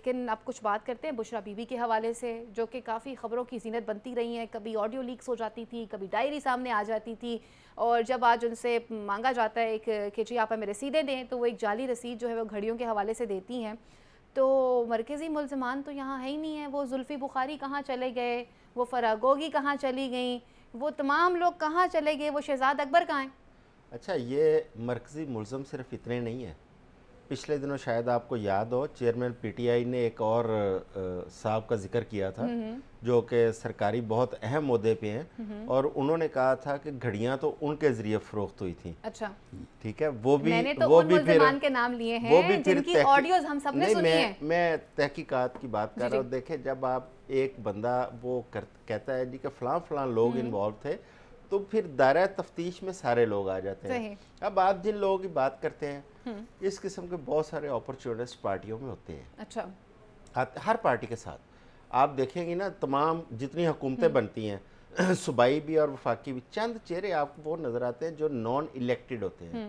لیکن اب کچھ بات کرتے ہیں بشریٰ بی بی کے حوالے سے، جو کہ کافی خبروں کی زینت بنتی رہی ہیں. کبھی آڈیو لیکس ہو جاتی تھی، کبھی ڈائری سامنے آ جاتی تھی، اور جب آج ان سے مانگا جاتا ہے کہ جی آپ ہمیں رسیدیں دیں، تو وہ ایک جعلی رسید جو ہے وہ گھڑیوں کے حوالے سے دیتی ہیں. تو مرکزی ملزمان تو یہاں ہے ہی نہیں ہیں. وہ زلفی بخاری کہاں چلے گئے، وہ فرح گوگی کہاں چلی گئیں، وہ تمام لوگ کہاں چلے گئے، وہ شہزاد اکبر کہاں ہیں؟ اچھا، یہ مرکزی ملزم صرف اتنے نہیں ہیں. پچھلے دنوں شاید آپ کو یاد ہو چیئرمین پی ٹی آئی نے ایک اور صاحب کا ذکر کیا تھا جو کہ سرکاری بہت اہم عہدے پہ ہیں، اور انہوں نے کہا تھا کہ گھڑیاں تو ان کے ذریعے فروخت ہوئی تھیں. اچھا، ٹھیک ہے، وہ بھی میں نے تو ان ملزمان کے نام لیے ہیں جن کی آڈیوز ہم سب نے سنی ہیں. میں تحقیقات کی بات کر رہا ہوں. دیکھیں، جب آپ ایک بندہ وہ کہتا ہے جی کہ فلاں لوگ انوالو تھے، تو پھر دائرہ تفتیش میں سارے لوگ آ جاتے ہیں. اب آپ جن لوگوں کی بات کرتے ہیں، اس قسم کے بہت سارے اپرچونسٹ پارٹیوں میں ہوتے ہیں. اچھا، ہر پارٹی کے ساتھ آپ دیکھیں گے نا، تمام جتنی حکومتیں بنتی ہیں، صوبائی بھی اور وفاقی بھی، چند چہرے آپ کو وہ نظر آتے ہیں جو نان الیکٹڈ ہوتے ہیں.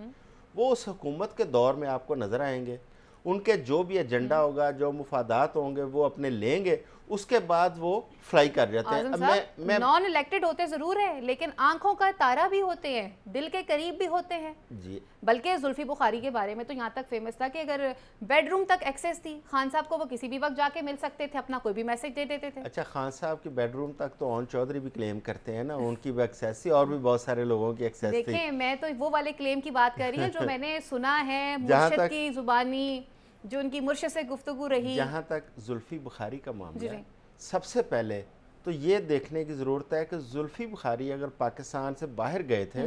وہ اس حکومت کے دور میں آپ کو نظر آئیں گے. ان کے جو بھی ایجنڈا ہوگا، جو مفادات ہوں گے، وہ اپنے لیں گے، اس کے بعد وہ فلائی کر جاتے ہیں. اعظم صاحب نان الیکٹڈ ہوتے ضرور ہیں، لیکن آنکھوں کا تارا بھی ہوتے ہیں، دل کے قریب بھی ہوتے ہیں. جی، بلکہ زلفی بخاری کے بارے میں تو یہاں تک فیمس تھا کہ اگر بیڈ روم تک ایکسیس تھی خان صاحب کو، وہ کسی بھی وقت جا کے مل سکتے تھے، اپنا کوئی بھی میسج دے دیتے تھے. اچھا، خان صاحب کی بیڈ روم تک تو اون چودھری بھی کلیم کرتے ہیں نا، ان کی بھی ایکسیس تھی، اور بھی بہت سارے لوگوں کی ایکسیس تھی. دیکھیں، میں تو وہ والے کلیم کی بات کر رہی ہوں جو میں نے سنا ہے، مرشد کی زبانی، جو ان کی مرشد سے گفتگو رہی. جہاں تک زلفی بخاری کا معاملہ ہے، سب سے پہلے تو یہ دیکھنے کی ضرورت ہے کہ زلفی بخاری اگر پاکستان سے باہر گئے تھے،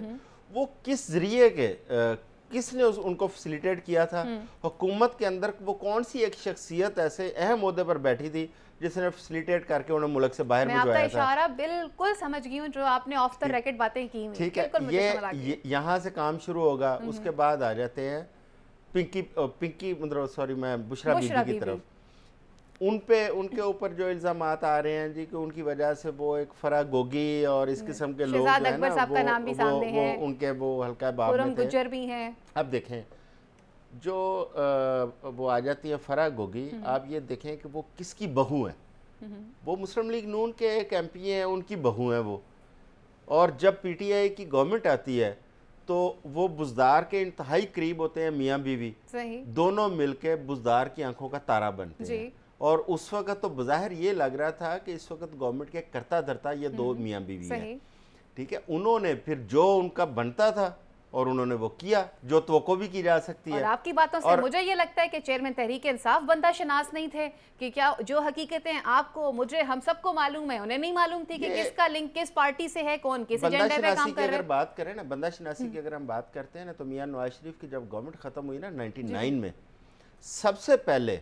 وہ کس ذریعے کے، کس نے ان کو فیسیلیٹیٹ کیا تھا. حکومت کے اندر وہ کون سی ایک شخصیت ایسے اہم عہدے پر بیٹھی تھی جس نے فیسیلیٹیٹ کر کے انہیں ملک سے باہر بھجوایا تھا. میں آپ کا اشارہ بالکل سمجھ گئی ہوں جو آپ نے آف دا ریکٹ باتیں کی. ٹھیک ہے، یہ یہاں سے کام شروع ہوگا. اس کے بعد آ جاتے ہیں پنکی مطلب سوری میں بشریٰ بی بی کی طرف. ان کے اوپر جو الزامات آ رہے ہیں جی کہ ان کی وجہ سے وہ ایک فرح گوگی اور اس قسم کے لوگ شہزاد اکبر صاحب کا نام بھی سامنے ہے، ان کے وہ ہلکا باب میں تھے، گجر بھی ہیں. اب دیکھیں جو وہ آ جاتی ہیں فرح گوگی، آپ یہ دیکھیں کہ وہ کس کی بہو ہیں. وہ مسلم لیگ نون کے ایک ایم پی ہیں، ان کی بہو ہیں وہ. اور جب پی ٹی آئی کی گورنمنٹ آتی ہے تو وہ بزدار کے انتہائی قریب ہوتے ہیں، میاں بیوی دونوں مل کے بزدار کی آنکھوں کا تارا بنتے ہیں. اور اس وقت تو بظاہر یہ لگ رہا تھا کہ اس وقت گورنمنٹ کے کرتا دھرتا یہ دو میاں بیوی ہیں. ٹھیک ہے، انہوں نے پھر جو ان کا بنتا تھا اور انہوں نے وہ کیا جو توقع بھی کی جا سکتی ہے. اور آپ کی باتوں سے مجھے یہ لگتا ہے کہ چیئرمین تحریک انصاف بندہ شناس نہیں تھے، کہ کیا جو حقیقتیں آپ کو، مجھے، ہم سب کو معلوم ہے، انہیں نہیں معلوم تھی کہ کس کا لنک کس پارٹی سے ہے، کون کس ایجنڈے پہ کام کر رہے ہیں. اگر بات کریں نا بندہ شناسی کی، اگر ہم بات کرتے ہیں نا، تو میاں نواز شریف کی جب گورنمنٹ ختم ہوئی نا 99 میں، سب سے پہلے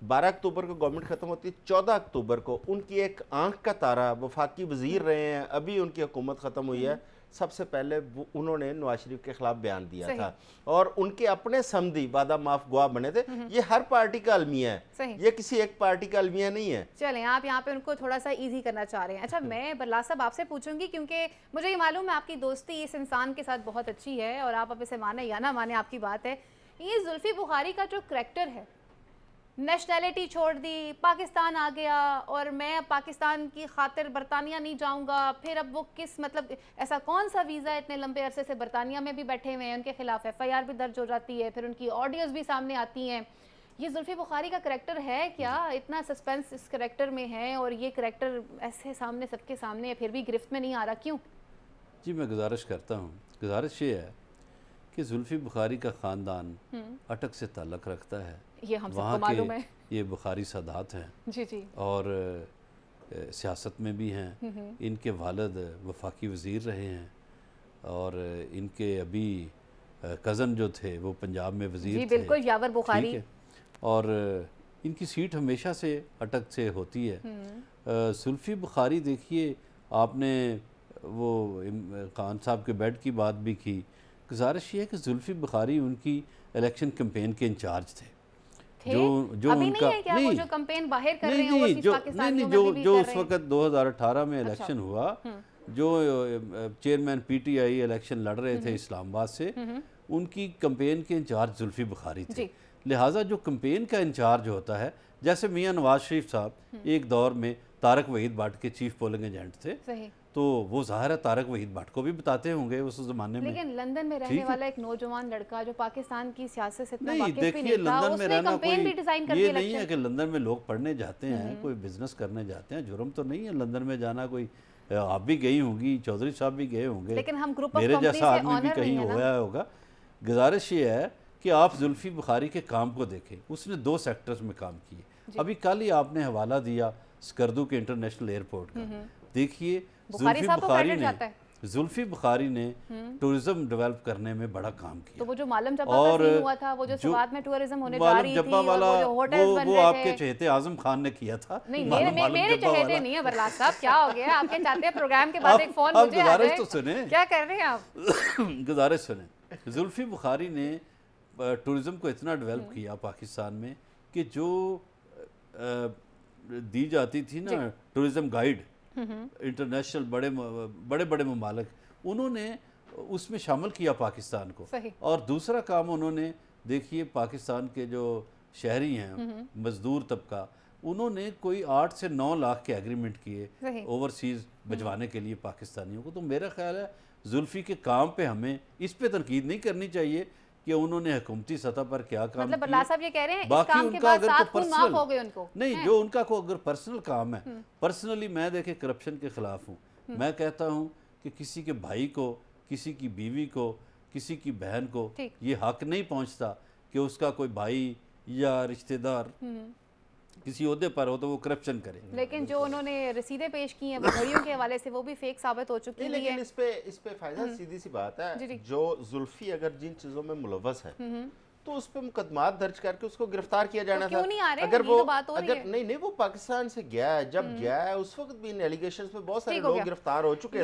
12 اکتوبر کو گورنمنٹ ختم ہوتی ہے، 14 اکتوبر کو ان کی ایک آنکھ کا تارا، وفاقی وزیر رہے ہیں، ابھی ان کی حکومت ختم ہوئی ہے، سب سے پہلے انہوں نے نواز شریف کے خلاف بیان دیا تھا. اور ان کے اپنے سمدھی وعدہ معاف گواہ بنے تھے. یہ ہر پارٹی کا المیہ ہے، یہ کسی ایک پارٹی کا المیہ نہیں ہے. چلیں، آپ یہاں پہ ان کو تھوڑا سا ایزی کرنا چاہ رہے ہیں. اچھا، میں برلا صاحب آپ سے پوچھوں گی، کیونکہ مجھے یہ معلوم ہے آپ کی دوستی اس انسان کے ساتھ بہت اچھی ہے، اور آپ اب اسے مانے یا نہ مانے آپ کی بات ہے. یہ زلفی بخاری کا جو کریکٹر ہے، نیشنلٹی چھوڑ دی، پاکستان آ گیا، اور میں پاکستان کی خاطر برطانیہ نہیں جاؤں گا، پھر اب وہ کس مطلب ایسا کون سا ویزا اتنے لمبے عرصے سے برطانیہ میں بھی بیٹھے ہوئے ہیں، ان کے خلاف ایف آئی آر بھی درج ہو جاتی ہے، پھر ان کی آڈیوز بھی سامنے آتی ہیں. یہ زلفی بخاری کا کریکٹر ہے کیا؟ اتنا سسپینس اس کریکٹر میں ہے، اور یہ کریکٹر ایسے سامنے سب کے سامنے ہے، پھر بھی گرفت میں نہیں آ رہا، کیوں؟ جی میں گزارش کرتا ہوں. گزارش یہ ہے کہ زلفی بخاری کا خاندان اٹک سے تعلق رکھتا ہے. یہ ہم سب کو معلوم ہے. یہ بخاری سادات ہیں جی جی، اور سیاست میں بھی ہیں. ان کے والد وفاقی وزیر رہے ہیں، اور ان کے ابھی کزن جو تھے وہ پنجاب میں وزیر تھے. جی بالکل، یاور بخاری. ٹھیک ہے، اور ان کی سیٹ ہمیشہ سے اٹک سے ہوتی ہے. زلفی بخاری دیکھیے، آپ نے وہ خان صاحب کے بیڈ کی بات بھی کی. گزارش یہ ہے کہ زلفی بخاری ان کی الیکشن کمپین کے انچارج تھے. جو ان کا جو کمپین باہر کر رہے ہیں، جو اس وقت 2018 میں الیکشن ہوا، جو chairman P T I election لڑ رہے تھے اسلام آباد سے، ان کی کمپین کے انچارج زلفی بخاری تھے. لہٰذا جو کمپین کا انچارج ہوتا ہے جیسے میاں نواز شریف صاحب ایک دور میں طارق وحید بٹ کے چیف پولنگ ایجنٹ تھے، صحیح، تو وہ ظاہر ہے طارق وحید بٹ کو بھی بتاتے ہوں گے اس زمانے میں. لیکن لندن میں رہنے والا ایک نوجوان لڑکا جو پاکستان کی سیاست سے اتنا نہیں واقف بھی دیکھیے، نہیں تھا، لندن اس میں نے رہنا کمپین بھی ڈیزائن کر کوئی کے یہ نہیں ہے کہ لندن میں لوگ پڑھنے جاتے ہیں، کوئی بزنس کرنے جاتے ہیں، جرم تو نہیں ہے لندن میں جانا. کوئی آپ بھی گئی ہوں گی، چودھری صاحب بھی گئے ہوں گے، لیکن ہم گروپ آف میرے کمپنی جیسا سے آدمی بھی آنر کہیں نہیں ہے ہوا ہوگا. گزارش یہ ہے کہ آپ زلفی بخاری کے کام کو دیکھیں. اس نے 2 سیکٹرز میں کام کیے. ابھی کل ہی آپ نے حوالہ دیا سکردو کے انٹرنیشنل ایئرپورٹ کا. دیکھیے زلفی بخاری نے ٹورزم ڈیولپ کرنے میں بڑا کام کیا. تو وہ جو معلم جبا کا سین ہوا تھا، وہ جو سوات میں ٹورزم ہونے جا رہی تھی، وہ آپ کے چہتے اعظم خان نے کیا تھا. نہیں، میرے چہتے نہیں ہے برلاس صاحب، کیا ہو گیا؟ آپ کے چاہتے ہیں پروگرام کے بعد ایک فون مجھے آ جائے. گزارش تو سنیں، کیا کر رہے ہیں آپ؟ گزارش سنیں. زلفی بخاری نے ٹورزم کو اتنا ڈیولپ کیا پاکستان میں کہ جو دی جاتی تھی نا ٹورزم گائیڈ انٹرنیشنل بڑے بڑے ممالک، انہوں نے اس میں شامل کیا پاکستان کو. اور دوسرا کام انہوں نے دیکھیے پاکستان کے جو شہری ہیں مزدور طبقہ، انہوں نے کوئی 8 سے 9 لاکھ کے ایگریمنٹ کیے اوورسیز بھجوانے کے لیے پاکستانیوں کو. تو میرا خیال ہے زلفی کے کام پہ ہمیں اس پہ تنقید نہیں کرنی چاہیے کہ انہوں نے حکومتی سطح پر کیا کام مطلب اللہ صاحب یہ کہہ رہے ہیں اس باقی کام ان کے کا بعد اگر 7 خون معاف ہو گئے ان کو. نہیں، جو ان کا کو اگر پرسنل کام ہے، پرسنلی میں دیکھیں کرپشن کے خلاف ہوں. میں کہتا ہوں کہ کسی کے بھائی کو، کسی کی بیوی کو، کسی کی بہن کو یہ حق نہیں پہنچتا کہ اس کا کوئی بھائی یا رشتہ دار کسی عہدے پر ہو تو وہ کرپشن کرے. لیکن جو انہوں نے رسیدیں پیش کی ہیں وہ گھڑیوں کے حوالے سے وہ بھی فیک ثابت ہو چکی ہے. لیکن اس پہ فائدہ سیدھی سی بات ہے، جو زلفی اگر جن چیزوں میں ملوث ہے تو اس پہ مقدمات درج کر کے اس کو گرفتار کیا جانا تھا. اگر وہ نہیں وہ پاکستان سے گیا ہے، جب گیا ہے اس وقت بھی ان ایلیگیشنز پہ بہت سارے لوگ گرفتار ہو چکے تھے.